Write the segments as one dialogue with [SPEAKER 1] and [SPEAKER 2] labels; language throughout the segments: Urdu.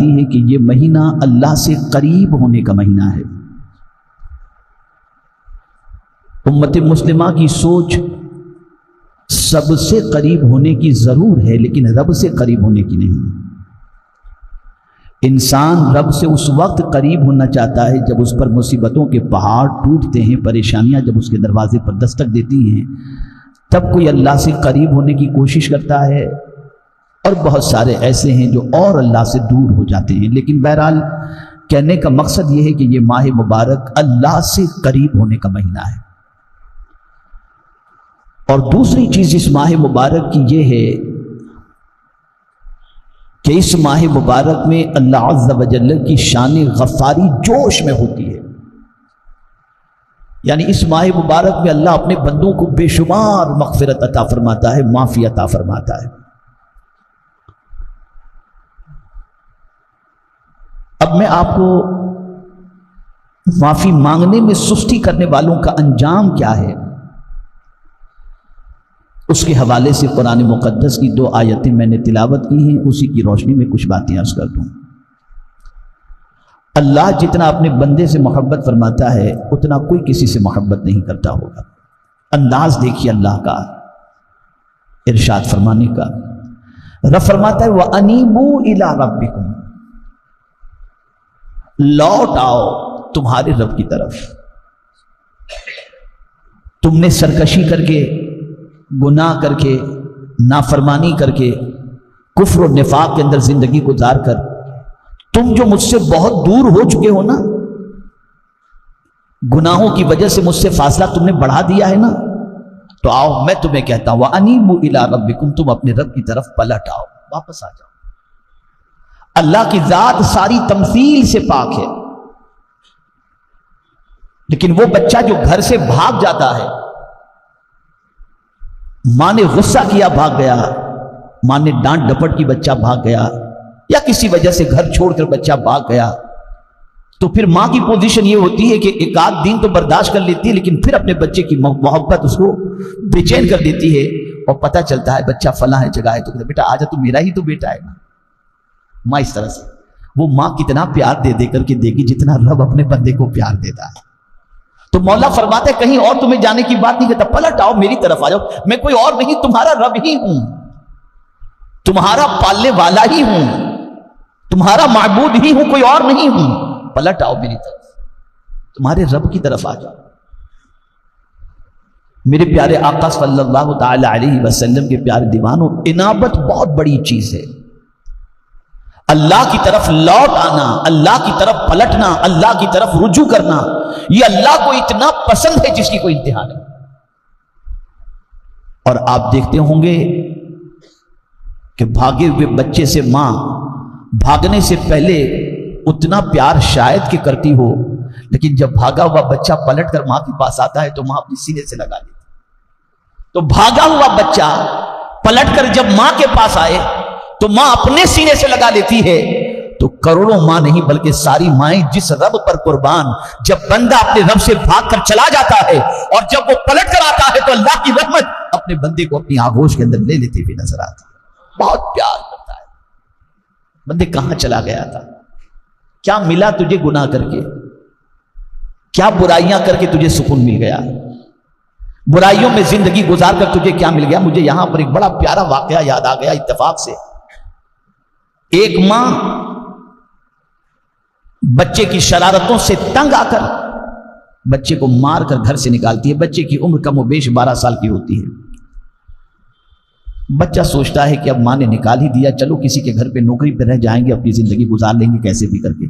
[SPEAKER 1] ہے کہ یہ مہینہ اللہ سے قریب ہونے کا مہینہ ہے۔ امت مسلمہ کی سوچ سب سے قریب ہونے کی ضرور ہے، لیکن رب سے قریب ہونے کی نہیں۔ انسان رب سے اس وقت قریب ہونا چاہتا ہے جب اس پر مصیبتوں کے پہاڑ ٹوٹتے ہیں، پریشانیاں جب اس کے دروازے پر دستک دیتی ہیں، تب کوئی اللہ سے قریب ہونے کی کوشش کرتا ہے، اور بہت سارے ایسے ہیں جو اور اللہ سے دور ہو جاتے ہیں۔ لیکن بہرحال کہنے کا مقصد یہ ہے کہ یہ ماہ مبارک اللہ سے قریب ہونے کا مہینہ ہے۔ اور دوسری چیز اس ماہ مبارک کی یہ ہے کہ اس ماہ مبارک میں اللہ عز و جل کی شان غفاری جوش میں ہوتی ہے۔ یعنی اس ماہ مبارک میں اللہ اپنے بندوں کو بے شمار مغفرت عطا فرماتا ہے، معافی عطا فرماتا ہے۔ اب میں آپ کو معافی مانگنے میں سستی کرنے والوں کا انجام کیا ہے اس کے حوالے سے قرآن مقدس کی 2 آیتیں میں نے تلاوت کی ہیں، اسی کی روشنی میں کچھ باتیں عرض کر دوں۔ اللہ جتنا اپنے بندے سے محبت فرماتا ہے اتنا کوئی کسی سے محبت نہیں کرتا ہوگا۔ انداز دیکھیے اللہ کا ارشاد فرمانے کا۔ رب فرماتا ہے وَأَنِيبُوا إِلَىٰ رَبِّكُمْ، لوٹ آؤ تمہارے رب کی طرف۔ تم نے سرکشی کر کے، گناہ کر کے، نافرمانی کر کے، کفر و نفاق کے اندر زندگی گزار کر تم جو مجھ سے بہت دور ہو چکے ہو نا، گناہوں کی وجہ سے مجھ سے فاصلہ تم نے بڑھا دیا ہے نا، تو آؤ میں تمہیں کہتا ہوں وَأَنِيبُوا إِلَىٰ رَبِّكُمْ، تم اپنے رب کی طرف پلٹ آؤ، واپس آ جاؤ۔ اللہ کی ذات ساری تمثیل سے پاک ہے، لیکن وہ بچہ جو گھر سے بھاگ جاتا ہے، ماں نے غصہ کیا بھاگ گیا، ماں نے ڈانٹ ڈپٹ کی بچہ بھاگ گیا، یا کسی وجہ سے گھر چھوڑ کر بچہ بھاگ گیا، تو پھر ماں کی پوزیشن یہ ہوتی ہے کہ ایک آدھ دن تو برداشت کر لیتی ہے، لیکن پھر اپنے بچے کی محبت اس کو بے چین کر دیتی ہے، اور پتہ چلتا ہے بچہ فلاں ہے جگہ ہے تو کہتے بیٹا آجا، تو میرا ہی تو بیٹا ہے نا۔ ماں اس طرح سے، وہ ماں کتنا پیار دے دے کر کے دے گی جتنا رب اپنے بندے کو پیار دیتا ہے۔ تو مولا فرماتا ہے کہیں اور تمہیں جانے کی بات نہیں کرتا، پلٹ آؤ میری طرف آ جاؤ، میں کوئی اور نہیں، تمہارا رب ہی ہوں، تمہارا پالنے والا ہی ہوں، تمہارا معبود ہی ہوں، کوئی اور نہیں ہوں، پلٹ آؤ میری طرف، تمہارے رب کی طرف آ جاؤ۔ میرے پیارے آقا صلی اللہ تعالی علیہ وسلم کے پیارے دیوانوں، انابت بہت بڑی چیز ہے۔ اللہ کی طرف لوٹ آنا، اللہ کی طرف پلٹنا، اللہ کی طرف رجوع کرنا، یہ اللہ کو اتنا پسند ہے جس کی کوئی انتہا نہیں۔ اور آپ دیکھتے ہوں گے کہ بھاگے ہوئے بچے سے ماں بھاگنے سے پہلے اتنا پیار شاید کہ کرتی ہو، لیکن جب بھاگا ہوا بچہ پلٹ کر ماں کے پاس آتا ہے تو ماں اپنی سینے سے لگا لیتی۔ تو بھاگا ہوا بچہ پلٹ کر جب ماں کے پاس آئے تو ماں اپنے سینے سے لگا لیتی ہے۔ تو کروڑوں ماں نہیں بلکہ ساری مائیں جس رب پر قربان، جب بندہ اپنے رب سے بھاگ کر چلا جاتا ہے اور جب وہ پلٹ کر آتا ہے تو اللہ کی رحمت اپنے بندے کو اپنی آغوش کے اندر لے لیتے ہوئے نظر آتی ہے، بہت پیار کرتا ہے۔ بندے کہاں چلا گیا تھا؟ کیا ملا تجھے گناہ کر کے؟ کیا برائیاں کر کے تجھے سکون مل گیا؟ برائیوں میں زندگی گزار کر تجھے کیا مل گیا؟ مجھے یہاں پر ایک بڑا پیارا واقعہ یاد آ گیا اتفاق سے۔ ایک ماں بچے کی شرارتوں سے تنگ آ کر بچے کو مار کر گھر سے نکالتی ہے۔ بچے کی عمر کم و بیش 12 سال کی ہوتی ہے۔ بچہ سوچتا ہے کہ اب ماں نے نکال ہی دیا، چلو کسی کے گھر پہ نوکری پہ رہ جائیں گے، اپنی زندگی گزار لیں گے کیسے بھی کر کے۔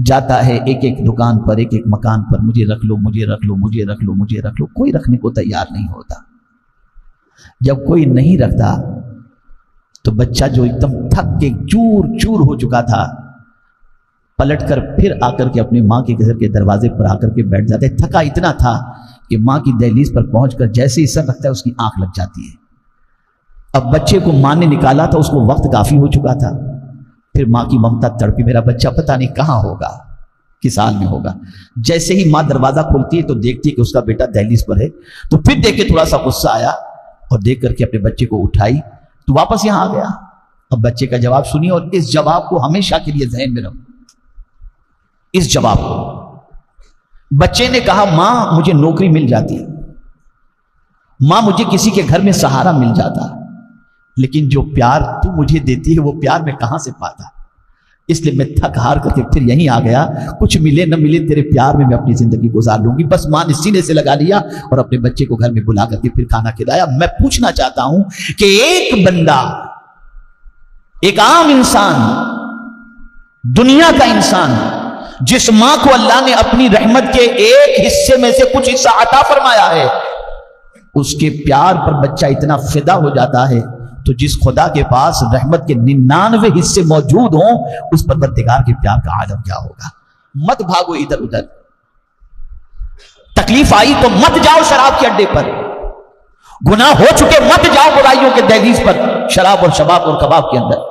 [SPEAKER 1] جاتا ہے ایک ایک دکان پر، ایک ایک مکان پر، مجھے رکھ لو، مجھے رکھ لو، مجھے رکھ لو، مجھے رکھ لو، کوئی رکھنے کو تیار نہیں ہوتا۔ جب کوئی نہیں رکھتا تو بچہ جو ایک دم تھک کے چور چور ہو چکا تھا، پلٹ کر پھر آ کر کے اپنے ماں کے گھر کے دروازے پر آ کر کے بیٹھ جاتا ہے۔ تھکا اتنا تھا کہ ماں کی دہلیز پر پہنچ کر جیسے ہی سر رکھتا ہے اس کی آنکھ لگ جاتی ہے۔ اب بچے کو ماں نے نکالا تھا، اس کو وقت کافی ہو چکا تھا، پھر ماں کی ممتا تڑپی، میرا بچہ پتہ نہیں کہاں ہوگا، کس حال میں ہوگا۔ جیسے ہی ماں دروازہ کھولتی ہے تو دیکھتی ہے کہ اس کا بیٹا دہلیز پر ہے، تو پھر دیکھ کے تھوڑا سا غصہ آیا اور دیکھ کر کے اپنے بچے کو اٹھائی تو واپس یہاں آ گیا۔ اب بچے کا جواب سنیے اور اس جواب کو ہمیشہ کے لیے ذہن میں رکھو. اس جواب کو بچے نے کہا ماں مجھے نوکری مل جاتی، ماں مجھے کسی کے گھر میں سہارا مل جاتا، لیکن جو پیار تو مجھے دیتی ہے وہ پیار میں کہاں سے پاتا، اس لیے میں تھک ہار کر کے پھر یہیں آ گیا. کچھ ملے نہ ملے تیرے پیار میں اپنی زندگی گزار لوں گی. بس ماں نے سینے سے لگا لیا اور اپنے بچے کو گھر میں بلا کر کے پھر کھانا کھلایا. میں پوچھنا چاہتا ہوں کہ ایک بندہ، ایک عام انسان، دنیا کا انسان، جس ماں کو اللہ نے اپنی رحمت کے ایک حصے میں سے کچھ حصہ عطا فرمایا ہے، اس کے پیار پر بچہ اتنا فدا ہو جاتا ہے، تو جس خدا کے پاس رحمت کے 99 حصے موجود ہوں، اس پروردگار کے پیار کا عالم کیا ہوگا. مت بھاگو ادھر ادھر، تکلیف آئی تو مت جاؤ شراب کے اڈے پر، گناہ ہو چکے مت جاؤ برائیوں کے دہلیز پر، شراب اور شباب اور کباب کے اندر.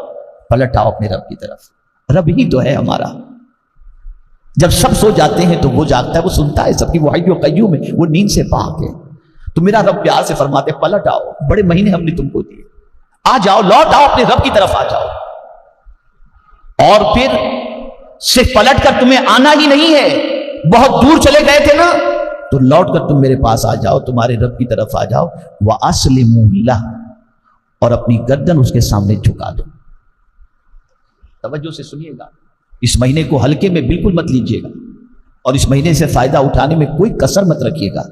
[SPEAKER 1] پلٹ آؤ اپنے رب کی طرف. رب ہی تو ہے ہمارا. جب سب سو جاتے ہیں تو وہ جاگتا ہے، وہ سنتا ہے سب کی، وہ حی و قیوم ہے، وہ نیند سے پاک ہے. تو میرا رب پیار سے فرماتے پلٹ آؤ، بڑے مہینے ہم نے تم کو دیے، آ جاؤ، لوٹ آؤ اپنے رب کی طرف آ جاؤ. اور پھر صرف پلٹ کر تمہیں آنا ہی نہیں ہے، بہت دور چلے گئے تھے نا، تو لوٹ کر تم میرے پاس آ جاؤ، تمہارے رب کی طرف آ جاؤ. وَأَسْلِمُوا لَهُ، اور اپنی گردن اس کے سامنے جھکا دو. توجہ سے سنیے گا، اس مہینے کو ہلکے میں بالکل مت لیجیے گا، اور اس مہینے سے فائدہ اٹھانے میں کوئی کسر مت رکھیے گا.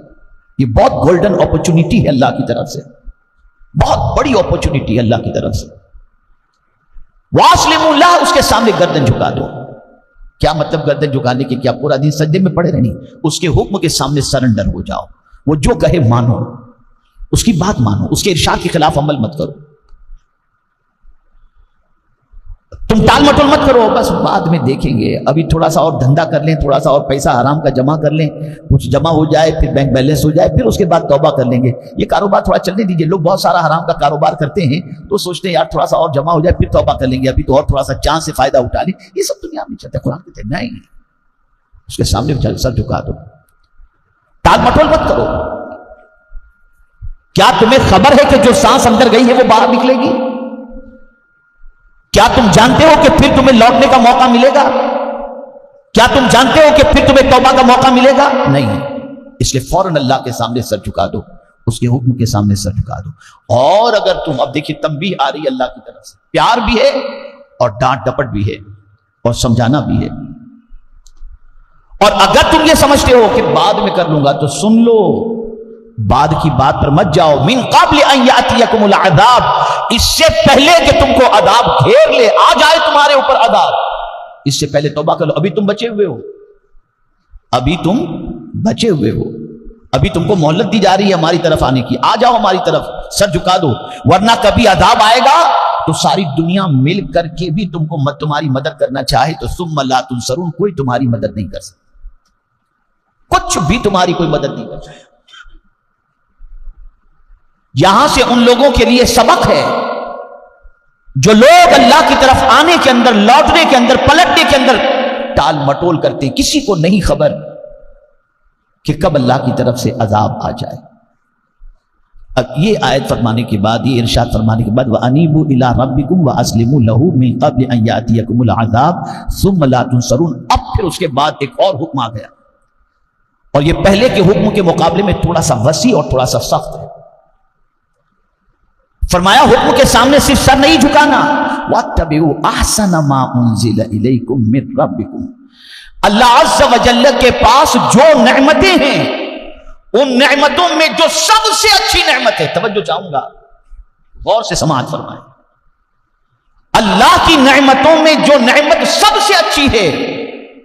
[SPEAKER 1] یہ بہت گولڈن اپرچونٹی ہے اللہ کی طرف سے، بہت بڑی اپرچونٹی ہے اللہ کی طرف سے. وَأَسْلِمُوا لَهُ، اس کے سامنے گردن جھکا دو. کیا مطلب گردن جھکانے کے؟ کیا پورا دن سجدے میں پڑے رہنی؟ اس کے حکم کے سامنے سرنڈر ہو جاؤ. وہ جو کہے مانو، اس کی بات مانو، اس کے ارشاد کے خلاف عمل مت کرو. تم ٹال مٹول مت کرو، بس بعد میں دیکھیں گے، ابھی تھوڑا سا اور دھندا کر لیں، تھوڑا سا اور پیسہ حرام کا جمع کر لیں، کچھ جمع ہو جائے، پھر بینک بیلنس ہو جائے، پھر اس کے بعد توبہ کر لیں گے. یہ کاروبار تھوڑا چلنے دیجیے. لوگ بہت سارا حرام کا کاروبار کرتے ہیں تو سوچتے ہیں یار تھوڑا سا اور جمع ہو جائے پھر توبہ کر لیں گے، ابھی تو اور تھوڑا سا چاند سے فائدہ اٹھا لیں. یہ سب دنیا میں چلتا ہے. قرآن کہتے ہیں نہیں، اس کے سامنے سر جھکا دو، ٹال مٹول مت کرو. کیا تمہیں خبر ہے کہ جو سانس اندر گئی ہے وہ باہر نکلے گی؟ کیا تم جانتے ہو کہ پھر تمہیں لوٹنے کا موقع ملے گا؟ کیا تم جانتے ہو کہ پھر تمہیں توبہ کا موقع ملے گا؟ نہیں. اس لیے فوراً اللہ کے سامنے سر جھکا دو، اس کے حکم کے سامنے سر جھکا دو. اور اگر تم، اب دیکھیے تنبیہ آ رہی ہے اللہ کی طرف سے، پیار بھی ہے اور ڈانٹ ڈپٹ بھی ہے اور سمجھانا بھی ہے. اور اگر تم یہ سمجھتے ہو کہ بعد میں کر لوں گا تو سن لو، بعد کی بات پر مت جاؤ. من قبل ان یاتیکم العذاب، اس سے پہلے کہ تم کو عذاب گھیر لے، آ جائے تمہارے اوپر عذاب، اس سے پہلے توبہ کر لو. ابھی تم بچے ہوئے ہو، ابھی تم بچے ہوئے ہو، ابھی تم کو مہلت دی جا رہی ہے ہماری طرف آنے کی. آ جاؤ ہماری طرف، سر جھکا دو، ورنہ کبھی عذاب آئے گا تو ساری دنیا مل کر کے بھی تم کو تمہاری مدد کرنا چاہے تو ثم لا تنصرون، کوئی تمہاری مدد نہیں کر سکتا، کچھ بھی تمہاری کوئی مدد نہیں کر سکتا. یہاں سے ان لوگوں کے لیے سبق ہے جو لوگ اللہ کی طرف آنے کے اندر، لوٹنے کے اندر، پلٹنے کے اندر ٹال مٹول کرتے ہیں. کسی کو نہیں خبر کہ کب اللہ کی طرف سے عذاب آ جائے. اب یہ آیت فرمانے کے بعد، یہ ارشاد فرمانے کے بعد وَأَنِيبُوا إِلَىٰ رَبِّكُمْ وَأَسْلِمُوا لَهُ مِن قَبْلِ أَن يَأْتِيَكُمُ الْعَذَابُ ثُمَّ لَا تُنصَرُونَ. اب پھر اس کے بعد ایک اور حکم آ گیا، اور یہ پہلے کے حکم کے مقابلے میں تھوڑا سا وسیع اور تھوڑا سا سخت ہے. فرمایا حکم کے سامنے صرف سر نہیں جھکانا، وَاتَّبِعُوا أَحْسَنَ مَا أُنزِلَ إِلَيْكُم مِّن رَّبِّكُم. اللہ عز و جل کے پاس جو نعمتیں ہیں، ان نعمتوں میں جو سب سے اچھی نعمت ہے، توجہ چاہوں گا غور سے سماعت فرمائیں، اللہ کی نعمتوں میں جو نعمت سب سے اچھی ہے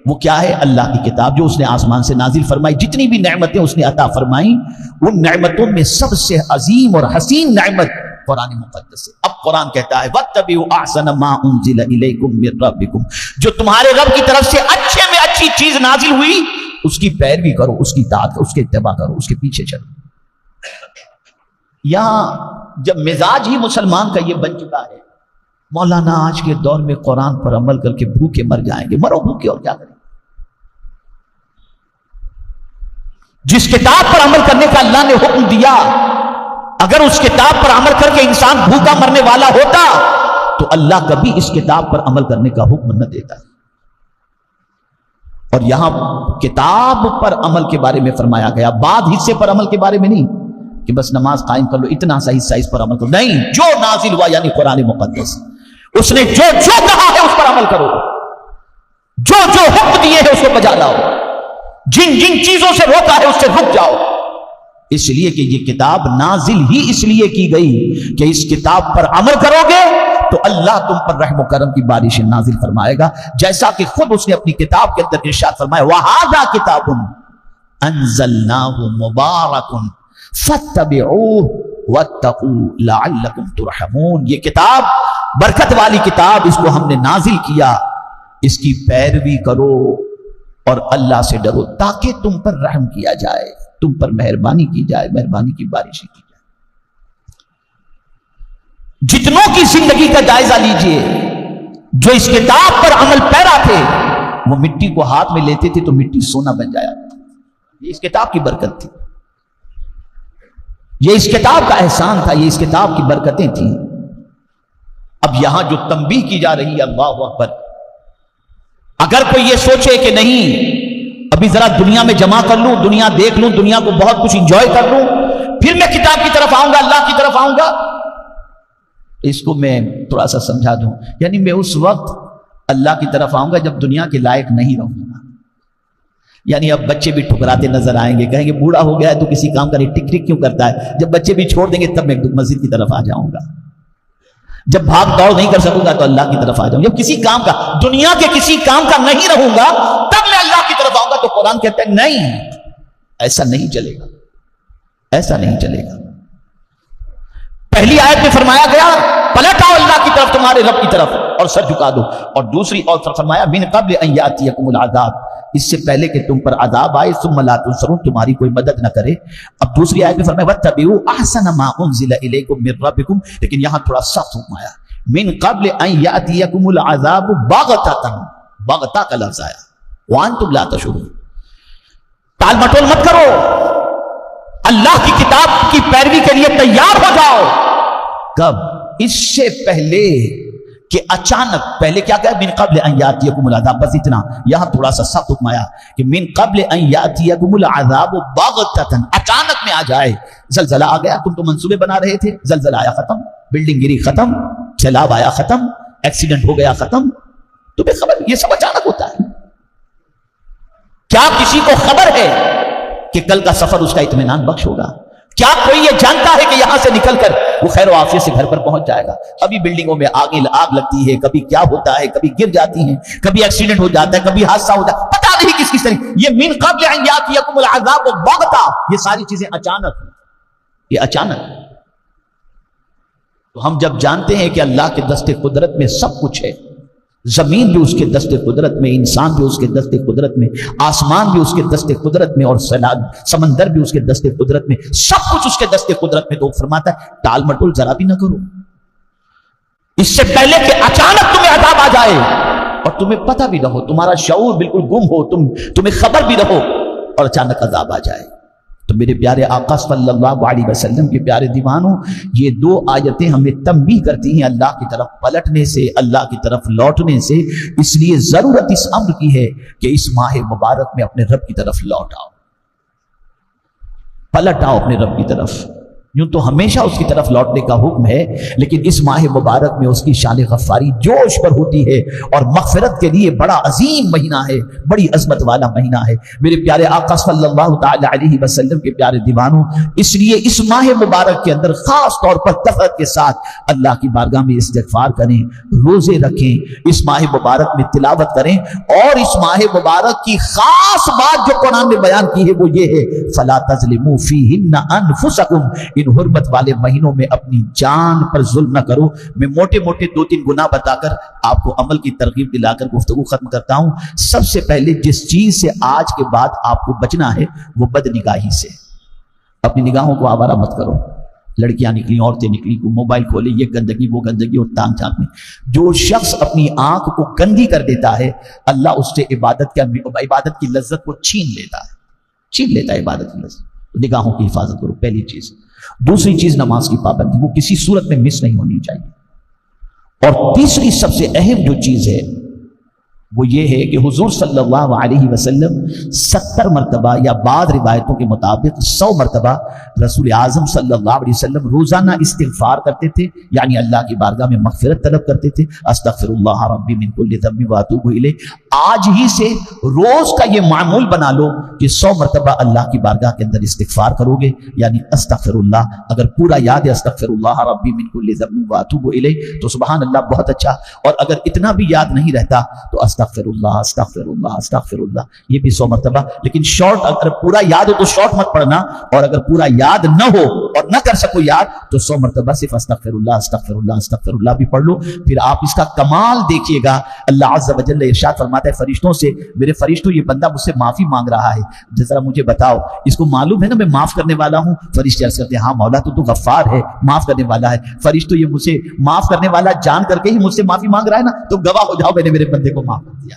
[SPEAKER 1] وہ کیا ہے؟ اللہ کی کتاب، جو اس نے آسمان سے نازل فرمائی. جتنی بھی نعمتیں اس نے عطا فرمائی، ان نعمتوں میں سب سے عظیم اور حسین نعمت قرآن مقدس ہے. اب قرآن کہتا ہے وَاتَّبِعُوا أَحْسَنَ مَا أُنزِلَ إِلَيْكُم مِّن رَّبِّكُم، جو تمہارے رب کی طرف سے اچھے میں اچھی چیز نازل ہوئی اس کی پیروی کرو، اس کی اطاعت کرو، اس کے اتباع کرو، اس کے پیچھے چلو. یہاں جب مزاج ہی مسلمان کا یہ بن چکا ہے، مولانا آج کے دور میں قرآن پر عمل کر کے بھوکے مر جائیں گے. مرو بھوکے، اور کیا کریں. جس کتاب پر عمل کرنے کا اللہ نے حکم دیا، اگر اس کتاب پر عمل کر کے انسان بھوکا مرنے والا ہوتا تو اللہ کبھی اس کتاب پر عمل کرنے کا حکم نہ دیتا. اور یہاں کتاب پر عمل کے بارے میں فرمایا گیا، بعد حصے پر عمل کے بارے میں نہیں کہ بس نماز قائم کر لو، اتنا سا حصہ اس پر عمل کرو. نہیں، جو نازل ہوا یعنی قرآن مقدس، اس نے جو جو کہا ہے اس پر عمل کرو، جو جو حکم دیے ہیں اس کو بجا لاؤ، جن جن چیزوں سے روکا ہے اس سے رک جاؤ. اس لیے کہ یہ کتاب نازل ہی اس لیے کی گئی کہ اس کتاب پر عمل کرو گے تو اللہ تم پر رحم و کرم کی بارشیں نازل فرمائے گا، جیسا کہ خود اس نے اپنی کتاب کے اندر ارشاد فرمایا وَهَذَا كِتَابٌ أَنزَلْنَاهُ مُبَارَكٌ فَاتَّبِعُوهُ وَاتَّقُوا لَعَلَّكُمْ تُرْحَمُونَ. یہ کتاب برکت والی کتاب، اس کو ہم نے نازل کیا، اس کی پیروی کرو اور اللہ سے ڈرو تاکہ تم پر رحم کیا جائے، تم پر مہربانی کی جائے، مہربانی کی بارشیں کی جائے. جتنوں کی زندگی کا جائزہ لیجئے جو اس کتاب پر عمل پیرا تھے، وہ مٹی کو ہاتھ میں لیتے تھے تو مٹی سونا بن جایا. یہ اس کتاب کی برکت تھی، یہ اس کتاب کا احسان تھا، یہ اس کتاب کی برکتیں تھیں. اب یہاں جو تنبیہ کی جا رہی ہے، اللہ اکبر، اگر کوئی یہ سوچے کہ نہیں ابھی ذرا دنیا میں جمع کر لوں، دنیا دیکھ لوں، دنیا کو بہت کچھ انجوائے کر لوں، پھر میں کتاب کی طرف آؤں گا، اللہ کی طرف آؤں گا، اس کو میں تھوڑا سا سمجھا دوں. یعنی میں اس وقت اللہ کی طرف آؤں گا جب دنیا کے لائق نہیں رہوں گا. یعنی اب بچے بھی ٹھکراتے نظر آئیں گے، کہیں گے بوڑھا ہو گیا ہے تو کسی کام کا نہیں، ٹک ٹک کیوں کرتا ہے. جب بچے بھی چھوڑ دیں گے تب میں مسجد کی طرف آ جاؤں گا. جب بھاگ دوڑ نہیں کر سکوں گا تو اللہ کی طرف آ جاؤں گا. جب کسی کام کا، دنیا کے کسی کام کا نہیں رہوں گا تب میں اللہ کی طرف آؤں گا. تو قرآن کہتا ہے نہیں، ایسا نہیں چلے گا، ایسا نہیں چلے گا. پہلی آیت میں فرمایا گیا پلٹ آؤ اللہ کی طرف، تمہارے رب کی طرف، اور سر جھکا دو. اور دوسری اور فرمایا من قبل ان یاتیکم العذاب، اس سے پہلے کہ تم پر عذاب آئے، ثم لا تنصرون، تمہاری کوئی مدد نہ کرے. اب دوسری آیت میں فرمایا واتبعوا احسن ما انزل الیکم من ربکم، لیکن یہاں تھوڑا سخت حکم آیا من قبل ان یاتیکم العذاب بغتۃ، بغتہ کا لفظ آیا وانتم لا تشعرون. ٹال مٹول مت کرو، اللہ کی کتاب کی پیروی کے لیے تیار ہو جاؤ. کب؟ اس سے پہلے کہ اچانک، پہلے کیا کہا من قبل ان یاتیکم العذاب، بس اتنا. یہاں تھوڑا سا سخت حکم آیا کہ من قبل ان یاتیکم العذاب بغتۃ، اچانک میں آ جائے. زلزلہ آ گیا، تم تو منصوبے بنا رہے تھے، زلزلہ آیا ختم، بلڈنگ گری ختم، سیلاب آیا ختم، ایکسیڈنٹ ہو گیا ختم. تمہیں خبر، یہ سب اچانک ہوتا ہے. کیا کسی کو خبر ہے کہ کل کا سفر اس کا اطمینان بخش ہوگا؟ کیا کوئی یہ جانتا ہے کہ یہاں سے نکل کر وہ خیر و عافیت سے گھر پر پہنچ جائے گا؟ ابھی بلڈنگوں میں آگ لگتی ہے، کبھی کیا ہوتا ہے، کبھی گر جاتی ہیں، کبھی ایکسیڈنٹ ہو جاتا ہے، کبھی حادثہ ہو جاتا ہے، پتہ نہیں کس کس طرح. یہ من قبل ان یاتیکم العذاب بغتہ، یہ ساری چیزیں اچانک، یہ اچانک. تو ہم جب جانتے ہیں کہ اللہ کے دست قدرت میں سب کچھ ہے، زمین بھی اس کے دست قدرت میں، انسان بھی اس کے دست قدرت میں، آسمان بھی اس کے دست قدرت میں، اور سمندر بھی اس کے دست قدرت میں، سب کچھ اس کے دست قدرت میں. تو فرماتا ہے ٹال مٹول ذرا بھی نہ کرو، اس سے پہلے کہ اچانک تمہیں عذاب آ جائے اور تمہیں پتہ بھی نہ ہو، تمہارا شعور بالکل گم ہو، تمہیں خبر بھی نہ ہو اور اچانک عذاب آ جائے. تو میرے پیارے آقا صلی اللہ علیہ وسلم کے پیارے دیوانوں، یہ دو آیتیں ہمیں تنبیہ کرتی ہیں اللہ کی طرف پلٹنے سے، اللہ کی طرف لوٹنے سے. اس لیے ضرورت اس امر کی ہے کہ اس ماہ مبارک میں اپنے رب کی طرف لوٹ آؤ، پلٹ آؤ اپنے رب کی طرف. یوں تو ہمیشہ اس کی طرف لوٹنے کا حکم ہے، لیکن اس ماہ مبارک میں اس کی شان غفاری جوش پر ہوتی ہے، اور مغفرت کے لیے بڑا عظیم مہینہ ہے، بڑی عظمت والا مہینہ ہے. میرے پیارے آقا صلی اللہ تعالی علیہ وسلم کے پیارے دیوانوں، اس لیے اس ماہ مبارک کے اندر خاص طور پر کثرت کے ساتھ اللہ کی بارگاہ میں استغفار کریں، روزے رکھیں، اس ماہ مبارک میں تلاوت کریں. اور اس ماہ مبارک کی خاص بات جو قرآن نے بیان کی ہے وہ یہ ہے فَلَا تَظْلِمُوا فِيهِنَّ أَنفُسَكُمْ، ان حرمت والے مہینوں میں اپنی جان پر ظلم نہ کرو. میں موٹے موٹے 2-3 گناہ بتا کر آپ کو عمل کی ترغیب دلا کر گفتگو ختم کرتا ہوں. سب سے پہلے جس چیز سے آج کے بعد آپ کو بچنا ہے وہ بد نگاہی سے. اپنی نگاہوں کو آوارہ مت کرو. لڑکیاں نکلی، عورتیں نکلی، کو موبائل کھولے، یہ گندگی وہ گندگی، اور تانگ جھانک میں. جو شخص اپنی آنکھ کو گندی کر دیتا ہے اللہ اس سے عبادت کی لذت کو چھین لیتا ہے عبادت کی لذت. نگاہوں کی حفاظت کرو، پہلی چیز. دوسری چیز نماز کی پابندی، وہ کسی صورت میں مس نہیں ہونی چاہیے. اور تیسری سب سے اہم جو چیز ہے وہ یہ ہے کہ حضور صلی اللہ علیہ وسلم 70 مرتبہ یا بعض روایتوں کے مطابق 100 مرتبہ رسول اعظم صلی اللہ علیہ وسلم روزانہ استغفار کرتے تھے، یعنی اللہ کی بارگاہ میں مغفرت طلب کرتے تھے، استغفر اللہ ربی من کل ذنب واتوب الیہ۔ آج ہی سے روز کا یہ معمول بنا لو کہ 100 مرتبہ اللہ کی بارگاہ کے اندر استغفار کرو گے، یعنی استغفر اللہ۔ اگر پورا یاد ہے استغفر اللہ ربی من کل ذنب واتوب الیہ تو سبحان اللہ بہت اچھا، اور اگر اتنا بھی یاد نہیں رہتا تو استغفر اللہ استغفر اللہ استغفر اللہ، یہ بھی 100 مرتبہ۔ لیکن شارٹ، اگر پورا یاد ہو تو شارٹ مت پڑھنا، اور اگر پورا یاد نہ ہو اور نہ کر سکو یاد تو 100 مرتبہ صرف استغفر اللہ استغفر اللہ استغفر اللہ بھی پڑھ لو۔ پھر آپ اس کا کمال دیکھیے گا، اللہ عز و جل ارشاد فرماتا ہے فرشتوں سے، میرے فرشتوں یہ بندہ مجھ سے معافی مانگ رہا ہے، ذرا مجھے بتاؤ اس کو معلوم ہے نا میں معاف کرنے والا ہوں؟ فرشتے عرض کرتے ہیں ہاں مولا تو غفار ہے، معاف کرنے والا ہے۔ فرشتوں یہ مجھ سے معاف کرنے والا جان کر کے ہی مجھ سے معافی مانگ رہا ہے نا، تو گواہ ہو جاؤ میں نے میرے بندے کو معاف کر دیا۔